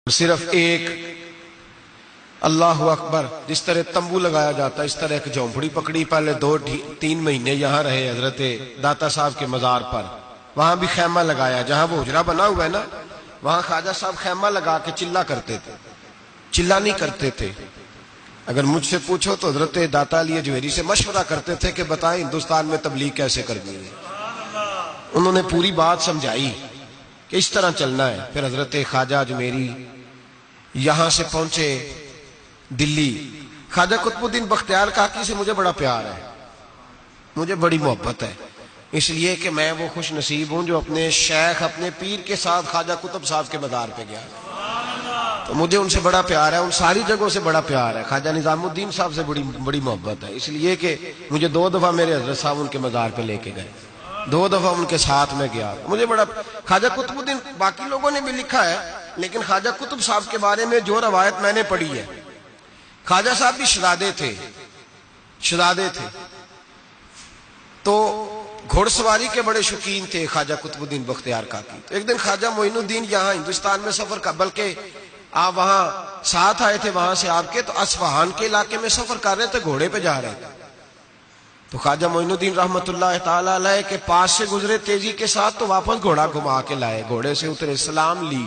صرف ایک اللہ اکبر، جس طرح تمبو لگایا جاتا ہے اس طرح ایک جھونپڑی پکڑی، پہلے 2-3 مہینے یہاں رہے حضرت داتا صاحب کے مزار پر، وہاں بھی خیمہ لگایا، جہاں وہ حجرہ بنا ہوا ہے نا وہاں خواجہ صاحب خیمہ لگا کے چلا کرتے تھے، چلا نہیں کرتے تھے۔ اگر مجھ سے پوچھو تو حضرت داتا علی اجمیری سے مشورہ کرتے تھے کہ بتائیں ہندوستان میں تبلیغ کیسے کرنی ہے۔ انہوں نے پوری بات سمجھائی کہ اس طرح چلنا ہے۔ پھر حضرت خواجہ اجمیری یہاں سے پہنچے دلی۔ خواجہ قطب الدین بختیار کاکی سے مجھے بڑا پیار ہے، مجھے بڑی محبت ہے، اس لیے کہ میں وہ خوش نصیب ہوں جو اپنے شیخ اپنے پیر کے ساتھ خواجہ قطب صاحب کے مزار پہ گیا، تو مجھے ان سے بڑا پیار ہے، ان ساری جگہوں سے بڑا پیار ہے۔ خواجہ نظام الدین صاحب سے بڑی محبت ہے، اس لیے کہ مجھے 2 دفعہ میرے حضرت صاحب ان کے مزار پہ لے کے گئے، 2 دفعہ ان کے ساتھ میں گیا، مجھے بڑا۔ خواجہ قطب الدین باقی لوگوں نے بھی لکھا ہے، لیکن خواجہ قطب صاحب کے بارے میں جو روایت میں نے پڑھی ہے، خواجہ صاحب بھی شہزادے تھے تو گھوڑ سواری کے بڑے شوقین تھے خواجہ قطب الدین بختیار کاکی۔ تو ایک دن خواجہ معین الدین یہاں ہندوستان میں سفر کا، بلکہ آپ وہاں ساتھ آئے تھے وہاں سے آپ کے، تو اصفہان کے علاقے میں سفر کر رہے تھے، گھوڑے پہ جا رہے تھے، تو خواجہ معین الدین رحمت اللہ تعالی علیہ کے پاس سے گزرے تیزی کے ساتھ، تو واپس گھوڑا گھما کے لائے، گھوڑے سے اترے، سلام لی،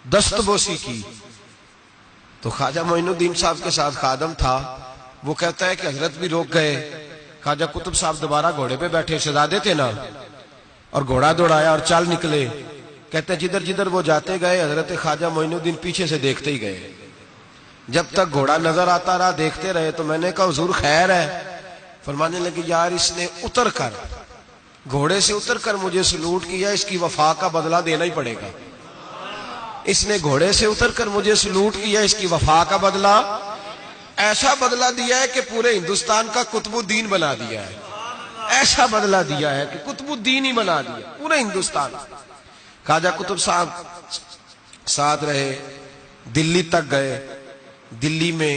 دست بوسی کی، تو خواجہ معین الدین صاحب کے ساتھ خادم تھا، وہ کہتا ہے کہ حضرت بھی روک گئے، خواجہ قطب صاحب دوبارہ گھوڑے پہ بیٹھے، شہزادے تھے نا، اور گھوڑا دوڑایا اور چل نکلے، کہتے ہیں جدھر جدھر وہ جاتے گئے حضرت خواجہ معین الدین پیچھے سے دیکھتے ہی گئے، جب تک گھوڑا نظر آتا رہا دیکھتے رہے، تو میں نے کہا حضور خیر ہے؟ فرمانے لگے یار اس نے اتر کر، گھوڑے سے اتر کر مجھے سلوٹ کیا، اس کی وفا کا بدلہ دینا ہی پڑے گا، اس نے گھوڑے سے اتر کر مجھے سلوٹ کیا، اس کی وفا کا بدلہ، ایسا بدلہ دیا ہے کہ پورے ہندوستان کا قطب الدین بنا دیا ہے، ایسا بدلہ دیا ہے کہ قطب الدین ہی بنا دیا پورے ہندوستان۔ خواجہ قطب صاحب ساتھ رہے، دلی تک گئے، دلی میں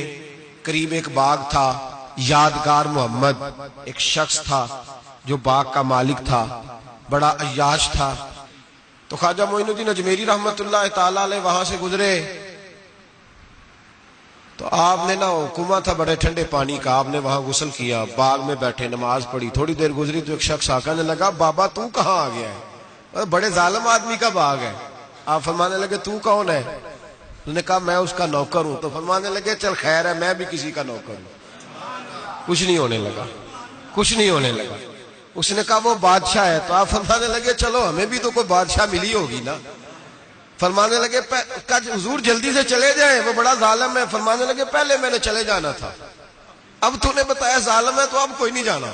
قریب ایک باغ تھا، یادگار محمد ایک شخص تھا جو باغ کا مالک تھا، بڑا عیاش تھا، تو خواجہ معین الدین اجمیری رحمت اللہ تعالی علیہ وہاں سے گزرے، تو آپ نے نا حکومت تھا بڑے ٹھنڈے پانی کا، آپ نے وہاں غسل کیا، باغ میں بیٹھے نماز پڑھی، تھوڑی دیر گزری تو ایک شخص کہنے لگا بابا تو کہاں آ گیا ہے، بڑے ظالم آدمی کا باغ ہے۔ آپ فرمانے لگے تو کون ہے؟ انہوں نے کہا میں اس کا نوکر ہوں، تو فرمانے لگے چل خیر ہے میں بھی کسی کا نوکر ہوں۔ کچھ نہیں ہونے لگا، اس نے کہا وہ بادشاہ ہے، تو آپ فرمانے لگے چلو ہمیں بھی تو کوئی بادشاہ ملی ہوگی نا۔ فرمانے لگے حضور جلدی سے چلے جائیں وہ بڑا ظالم ہے۔ فرمانے لگے پہلے میں نے چلے جانا تھا، اب تو نے بتایا ظالم ہے تو اب کوئی نہیں جانا،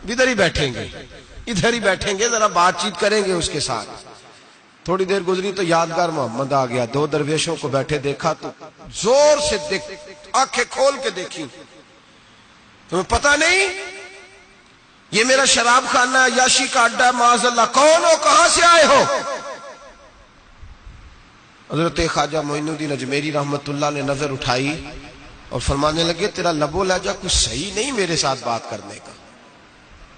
ادھر ہی بیٹھیں گے ذرا بات چیت کریں گے اس کے ساتھ۔ تھوڑی دیر گزری تو یادگار محمد آ گیا، 2 درویشوں کو بیٹھے دیکھا تو زور سے آنکھیں کھول کے دیکھی، تمہیں پتہ نہیں یہ میرا شراب خانہ عیاشی کا اڈا ہے، معاذ اللہ، کون ہو کہاں سے آئے ہو؟ حضرت خواجہ معین الدین اجمیری رحمت اللہ نے نظر اٹھائی اور فرمانے لگے تیرا لب و لہجہ کچھ صحیح نہیں میرے ساتھ بات کرنے کا،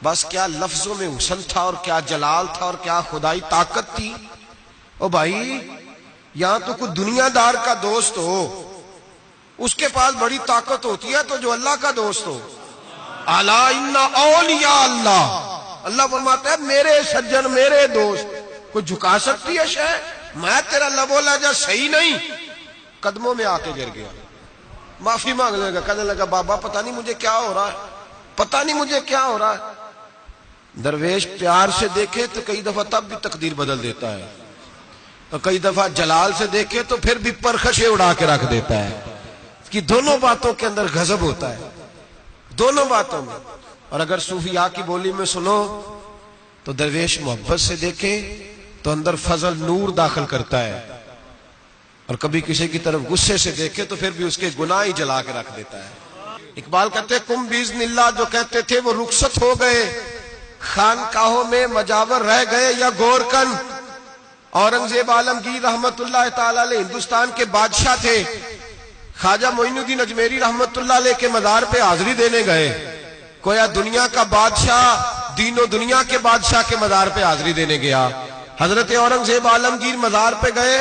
بس کیا لفظوں میں حسن تھا اور کیا جلال تھا اور کیا خدائی طاقت تھی۔ او بھائی یہاں تو کوئی دنیا دار کا دوست ہو اس کے پاس بڑی طاقت ہوتی ہے، تو جو اللہ کا دوست ہو، الا ان اولیاء اللہ، اللہ فرماتا ہے میرے سجن میرے دوست، کوئی جھکا سکتی ہے شے؟ میں تیرا لب و لہجہ صحیح نہیں، قدموں میں آ کے گر گیا، معافی مانگنے لگا، کہنے لگا بابا پتہ نہیں مجھے کیا ہو رہا ہے۔ درویش پیار سے دیکھے تو کئی دفعہ تب بھی تقدیر بدل دیتا ہے، اور کئی دفعہ جلال سے دیکھے تو پھر بھی پرخشیں اڑا کے رکھ دیتا ہے، کہ دونوں باتوں کے اندر غضب ہوتا ہے، دونوں باتوں میں۔ اور اگر صوفیاء کی بولی میں سنو تو درویش محبت سے دیکھے تو اندر فضل نور داخل کرتا ہے، اور کبھی کسی کی طرف غصے سے دیکھے تو پھر بھی اس کے گناہ ہی جلا کے رکھ دیتا ہے۔ اقبال کہتے ہیں کم باذن اللہ، جو کہتے تھے وہ رخصت ہو گئے، خانقاہوں میں مجاور رہ گئے یا گورکن۔ اورنگزیب عالمگیر رحمت اللہ تعالی علیہ ہندوستان کے بادشاہ تھے، خواجہ معین الدین اجمیری رحمت اللہ علیہ کے مزار پہ حاضری دینے گئے، کویا دنیا کا بادشاہ، دین و دنیا کے بادشاہ کے مزار پہ حاضری دینے گیا۔ حضرت اورنگزیب عالمگیر مزار پہ گئے،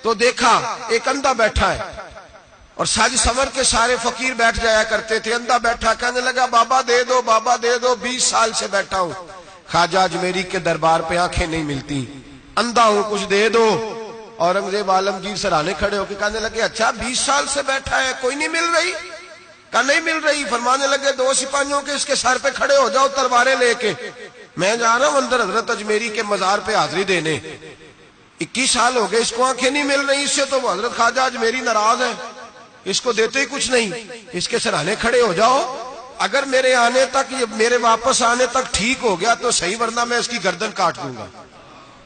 تو دیکھا ایک اندھا بیٹھا ہے، اور سج سمر کے سارے فقیر بیٹھ جایا کرتے تھے، اندھا بیٹھا، کہنے لگا بابا دے دو، بابا دے دو، 20 سال سے بیٹھا ہوں خواجہ اجمیری کے دربار پہ، آنکھیں نہیں ملتی، اندھا ہوں، کچھ دے دو۔ اورنگزیب عالمگیر سرانے کھڑے ہو کے کہنے لگے اچھا 20 سال سے بیٹھا ہے، کوئی نہیں مل رہی؟ کہا نہیں مل رہی۔ فرمانے لگے 2 سپاہیوں کے اس کے سر پہ کھڑے ہو جاؤ تلواریں لے کے، میں جا رہا ہوں اندر حضرت اجمیری کے مزار پہ حاضری دینے۔ 21 سال ہو گئے، اس کو آنکھیں نہیں مل رہی، اس سے تو حضرت خواجہ اجمیری ناراض ہے، اس کو دیتے ہی کچھ نہیں، اس کے سرانے کھڑے ہو جاؤ، اگر میرے آنے تک، میرے واپس آنے تک ٹھیک ہو گیا تو صحیح، ورنہ میں اس کی گردن کاٹ دوں گا،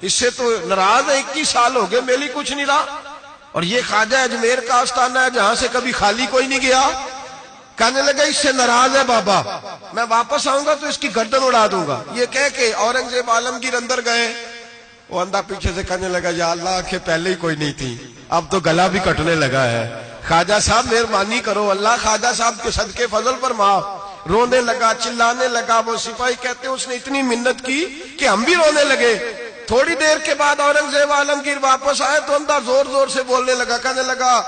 اس سے تو ناراض ہے، 21 سال ہو گئے، میلی کچھ نہیں رہا، اور یہ خواجہ اجمیر کا آستانہ ہے جہاں سے کبھی خالی کوئی نہیں گیا۔ کہنے لگا اس سے ناراض ہے بابا، میں واپس آؤں گا تو اس کی گردن اڑا دوں گا۔ یہ کہہ کے اورنگزیب عالمگیر اندر گئے، وہ اندھا پیچھے سے کہنے لگا یا اللہ آنکھیں پہلے ہی کوئی نہیں تھی، اب تو گلا بھی کٹنے لگا ہے، خواجہ صاحب مہربانی کرو، اللہ خواجہ صاحب کے صدقے فضل پر معاف۔ رونے لگا، چلانے لگا، وہ سپاہی کہتے ہیں اس نے اتنی منت کی کہ ہم بھی رونے لگے۔ تھوڑی دیر کے بعد اورنگزیب عالمگیر واپس آئے تو اندھا زور زور سے بولنے لگا، کہنے لگا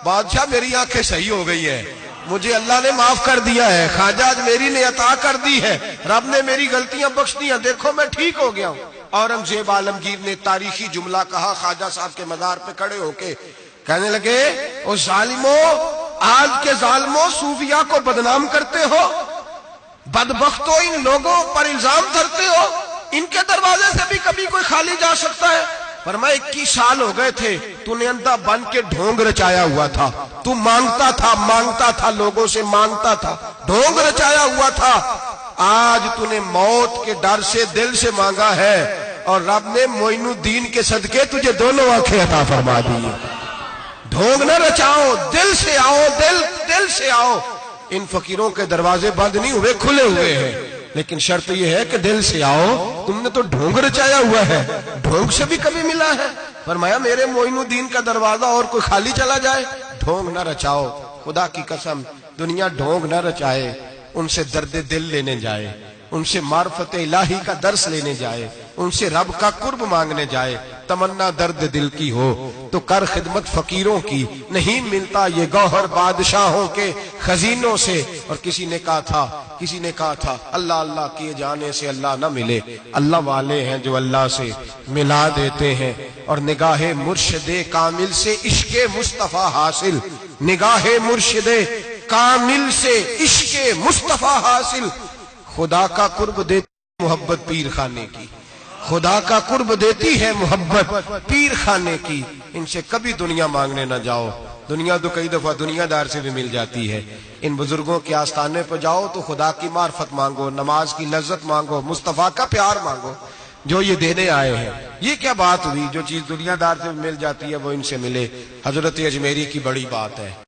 بادشاہ میری آنکھیں صحیح ہو گئی ہیں، مجھے اللہ نے معاف کر دیا ہے، خواجہ اجمیری نے عطا کر دی ہے، رب نے میری غلطیاں بخش دی ہیں، دیکھو میں ٹھیک ہو گیا ہوں۔ اورنگزیب عالمگیر نے تاریخی جملہ کہا خواجہ صاحب کے مزار پہ کھڑے ہو کے، کہنے لگے او ظالمو، آج کے ظالموں صوفیاء کو بدنام کرتے ہو، بدبختو ان لوگوں پر الزام دھرتے ہو، ان کے دروازے سے بھی کبھی کوئی خالی جا سکتا ہے؟ فرمایا 21 سال ہو گئے تھے، تو نے اندھا بن کے ڈھونگ رچایا ہوا تھا، تو مانگتا تھا لوگوں سے مانگتا تھا، ڈھونگ رچایا ہوا تھا، آج تو نے موت کے ڈر سے دل سے مانگا ہے، اور رب نے معین الدین کے صدقے تجھے دونوں آنکھیں عطا فرما دی۔ ڈھونگ نہ رچاؤ، دل سے آؤ، دل سے آؤ۔ ان فقیروں کے دروازے بند نہیں ہوئے، کھلے ہوئے ہیں، لیکن شرط یہ ہے کہ دل سے آؤ۔ تم نے تو ڈھونگ رچایا ہوا ہے، ڈھونگ سے بھی کبھی ملا ہے؟ فرمایا میرے معین الدین کا دروازہ اور کوئی خالی چلا جائے؟ ڈھونگ نہ رچاؤ، خدا کی قسم دنیا ڈھونگ نہ رچائے، ان سے درد دل لینے جائے، ان سے معرفت الہی کا درس لینے جائے، ان سے رب کا قرب مانگنے جائے، تمنا درد دل کی ہو تو کر خدمت فقیروں کی، نہیں ملتا یہ گوہر بادشاہوں کے خزینوں سے۔ اور کسی نے کہا تھا اللہ اللہ کیے جانے سے اللہ نہ ملے، اللہ والے ہیں جو اللہ سے ملا دیتے ہیں، اور نگاہ مرشد کامل سے عشق مصطفیٰ حاصل، نگاہ مرشد کامل سے عشق مصطفیٰ حاصل۔ خدا کا قرب دیتی محبت پیر خانے کی، خدا کا قرب دیتی ہے محبت پیر خانے کی۔ ان سے کبھی دنیا مانگنے نہ جاؤ، دنیا تو کئی دفعہ دنیا دار سے بھی مل جاتی ہے۔ ان بزرگوں کے آستانے پہ جاؤ تو خدا کی معرفت مانگو، نماز کی لذت مانگو، مصطفیٰ کا پیار مانگو جو یہ دینے آئے ہیں۔ یہ کیا بات ہوئی جو چیز دنیا دار سے مل جاتی ہے وہ ان سے ملے؟ حضرت اجمیری کی بڑی بات ہے۔